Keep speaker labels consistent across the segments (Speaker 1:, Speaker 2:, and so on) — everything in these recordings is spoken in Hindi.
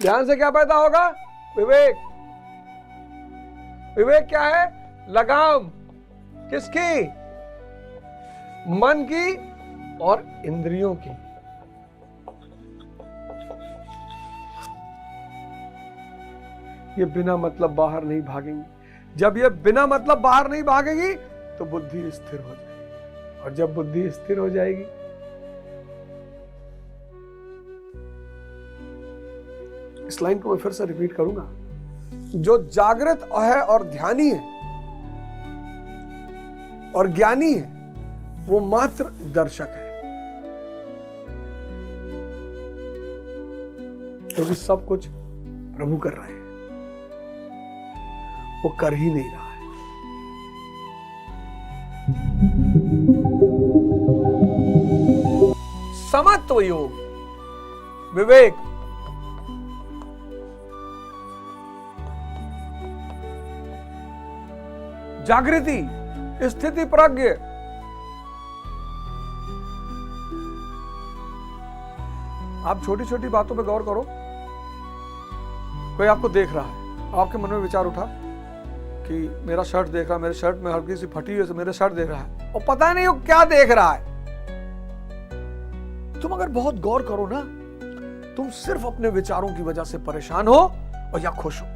Speaker 1: ध्यान से क्या पैदा होगा? विवेक। विवेक क्या है? लगाम। किसकी? मन की और इंद्रियों की। ये बिना मतलब बाहर नहीं भागेंगी। जब ये बिना मतलब बाहर नहीं भागेगी तो बुद्धि स्थिर हो जाएगी, और जब बुद्धि स्थिर हो जाएगी इस लाइन को मैं फिर से रिपीट करूंगा, जो जागृत है और ध्यानी है और ज्ञानी है वो मात्र दर्शक है, क्योंकि सब कुछ प्रभु कर रहे हैं, वो कर ही नहीं रहा है। समत्व योग, विवेक, जागृति, स्थिति प्रज्ञ, आप छोटी छोटी बातों पे गौर करो। कोई आपको देख रहा है, आपके मन में विचार उठा कि मेरा शर्ट देख रहा है, मेरे शर्ट में हल्की सी फटी हुई है, मेरे शर्ट देख रहा है, और पता नहीं वो क्या देख रहा है। तुम अगर बहुत गौर करो ना, तुम सिर्फ अपने विचारों की वजह से परेशान हो और या खुश हो।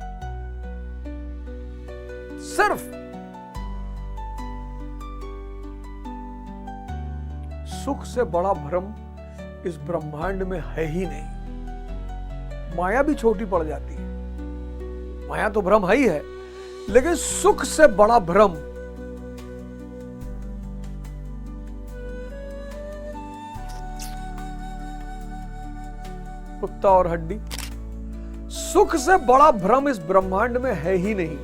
Speaker 1: सिर्फ सुख से बड़ा भ्रम इस ब्रह्मांड में है ही नहीं। माया भी छोटी पड़ जाती है, माया तो भ्रम है ही है, लेकिन सुख से बड़ा भ्रम कुत्ता और हड्डी, सुख से बड़ा भ्रम इस ब्रह्मांड में है ही नहीं,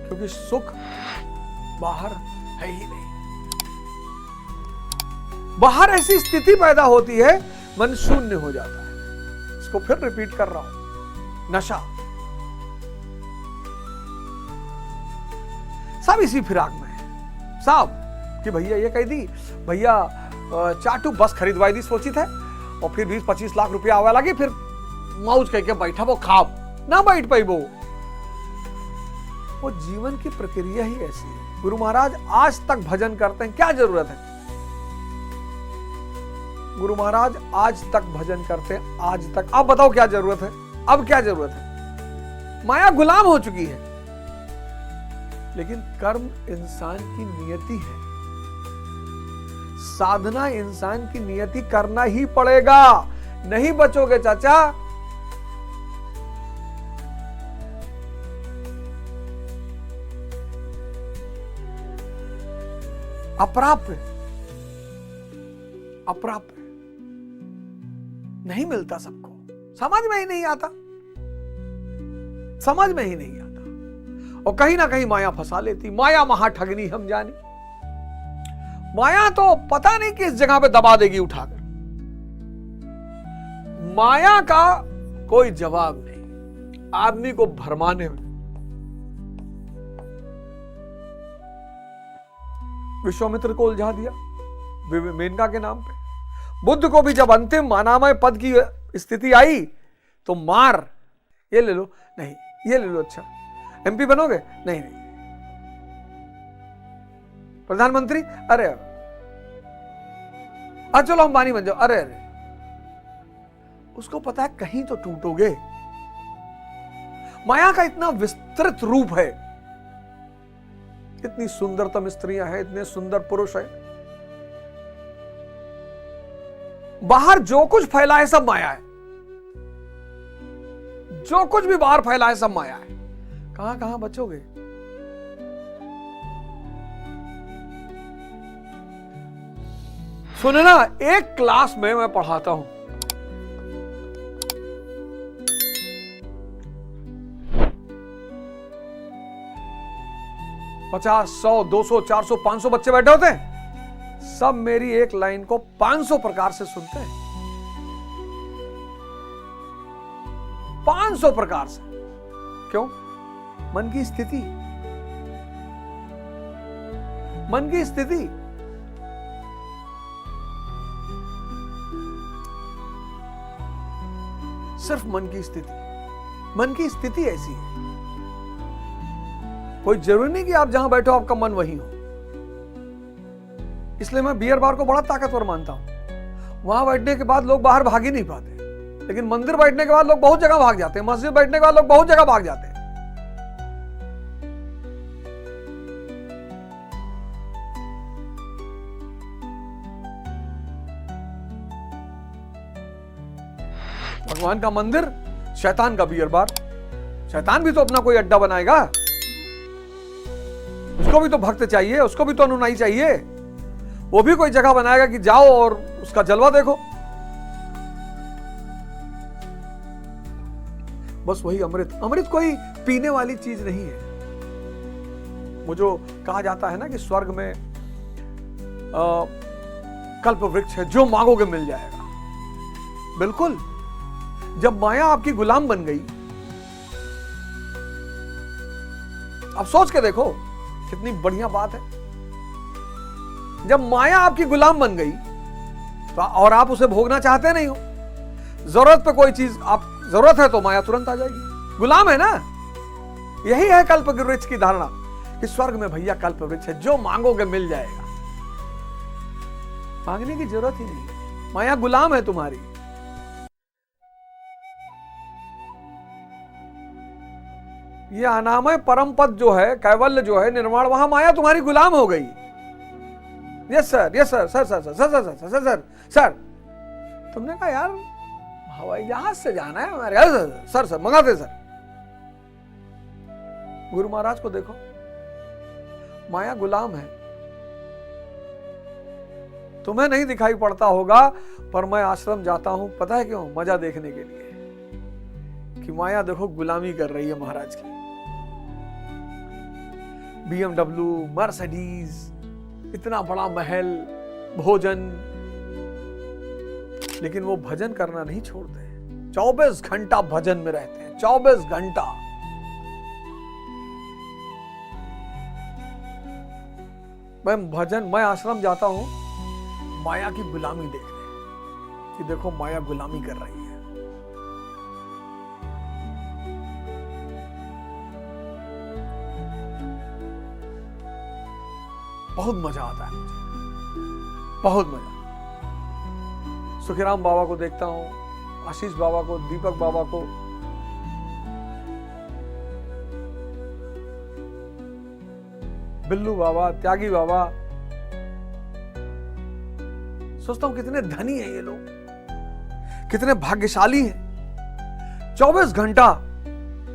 Speaker 1: क्योंकि सुख बाहर है ही नहीं। बाहर ऐसी स्थिति पैदा होती है, मन शून्य हो जाता है। इसको फिर रिपीट कर रहा हूं, नशा। सब इसी फिराक में है साहब, कि भैया ये कह दी, भैया चाटू बस खरीदवाई दी सोची थे, और फिर 20-25 लाख रुपया आवा लगी, फिर मौज कह के बैठा वो खाब ना बैठ पाई। वो जीवन की प्रक्रिया ही ऐसी है। गुरु महाराज आज तक भजन करते हैं, क्या जरूरत है? गुरु महाराज आज तक भजन करते हैं, आज तक। अब बताओ क्या जरूरत है? अब क्या जरूरत है? माया गुलाम हो चुकी है। लेकिन कर्म इंसान की नियति है, साधना इंसान की नियति, करना ही पड़ेगा, नहीं बचोगे चाचा। अप्राप्य, अप्राप्य नहीं मिलता सबको, समझ में ही नहीं आता, समझ में ही नहीं आता। और कहीं ना कहीं माया फंसा लेती। माया महा ठगनी हम जाने। माया तो पता नहीं किस जगह पे दबा देगी उठाकर। माया का कोई जवाब नहीं आदमी को भरमाने में। विश्वामित्र को उलझा दिया मेनका के नाम पे। बुद्ध को भी जब अंतिम मानामय पद की स्थिति आई तो मार, ये ले लो, नहीं ये ले लो, अच्छा एमपी बनोगे, नहीं नहीं, प्रधानमंत्री, अरे चलो अंबानी बन जाओ, अरे अरे। उसको पता है कहीं तो टूटोगे। माया का इतना विस्तृत रूप है, इतनी सुंदरतम स्त्रियां हैं, इतने सुंदर पुरुष हैं, बाहर जो कुछ फैला है सब माया है। जो कुछ भी बाहर फैला है सब माया है। कहां कहां बचोगे? सुने ना, एक क्लास में मैं पढ़ाता हूं, पचास, 100, 200, 400, 500 बच्चे बैठे होते हैं। सब मेरी एक लाइन को 500 प्रकार से सुनते हैं, 500 प्रकार से। क्यों? मन की स्थिति, मन की स्थिति। सिर्फ मन की स्थिति। मन की स्थिति ऐसी है, कोई जरूरी नहीं कि आप जहां बैठो आपका मन वहीं हो। इसलिए मैं बियर बार को बड़ा ताकतवर मानता हूं। वहां बैठने के बाद लोग बाहर भाग ही नहीं पाते, लेकिन मंदिर बैठने के बाद लोग बहुत जगह भाग जाते हैं, मस्जिद बैठने के बाद लोग बहुत जगह भाग जाते हैं। भगवान का मंदिर, शैतान का बियर बार। शैतान भी तो अपना कोई अड्डा बनाएगा, उसको भी तो भक्त चाहिए, उसको भी तो अनुयायी चाहिए। वो भी कोई जगह बनाएगा कि जाओ और उसका जलवा देखो। बस वही अमृत। अमृत कोई पीने वाली चीज नहीं है। वो जो कहा जाता है ना कि स्वर्ग में कल्प वृक्ष है, जो मांगोगे मिल जाएगा। बिल्कुल, जब माया आपकी गुलाम बन गई, आप सोच के देखो कितनी बढ़िया बात है। जब माया आपकी गुलाम बन गई तो और आप उसे भोगना चाहते नहीं हो, जरूरत पे कोई चीज आप जरूरत है तो माया तुरंत आ जाएगी। गुलाम है ना। यही है कल्प वृक्ष की धारणा कि स्वर्ग में भैया कल्प वृक्ष है, जो मांगोगे मिल जाएगा। मांगने की जरूरत ही नहीं, माया गुलाम है तुम्हारी। ये अनामय परम पद जो है, कैवल्य जो है, निर्वाण, वहां माया तुम्हारी गुलाम हो गई। Yes sir, yes sir, sir sir sir sir sir sir sir sir sir. तुमने कहा यार हवाई जहाज से जाना है हमारे, सर सर मंगाते सर। गुरु महाराज को देखो, माया गुलाम है। तुम्हें नहीं दिखाई पड़ता होगा, पर मैं आश्रम जाता हूं, पता है क्यों? मजा देखने के लिए कि माया देखो गुलामी कर रही है महाराज की। BMW, मर्सिडीज, इतना बड़ा महल, भोजन, लेकिन वो भजन करना नहीं छोड़ते। 24 घंटा भजन में रहते हैं, 24 घंटा। मैं आश्रम जाता हूं माया की गुलामी देखने, कि देखो माया गुलामी कर रही है। बहुत मजा आता है मुझे, बहुत मजा। सुखीराम बाबा को देखता हूं, आशीष बाबा को, दीपक बाबा को, बिल्लू बाबा, त्यागी बाबा। सोचता हूं कितने धनी हैं ये लोग, कितने भाग्यशाली हैं। 24 घंटा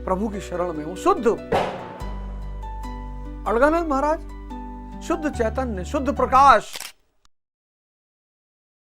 Speaker 1: प्रभु की शरण में हूं। शुद्ध अलगानंद महाराज, शुद्ध चैतन्य, शुद्ध प्रकाश।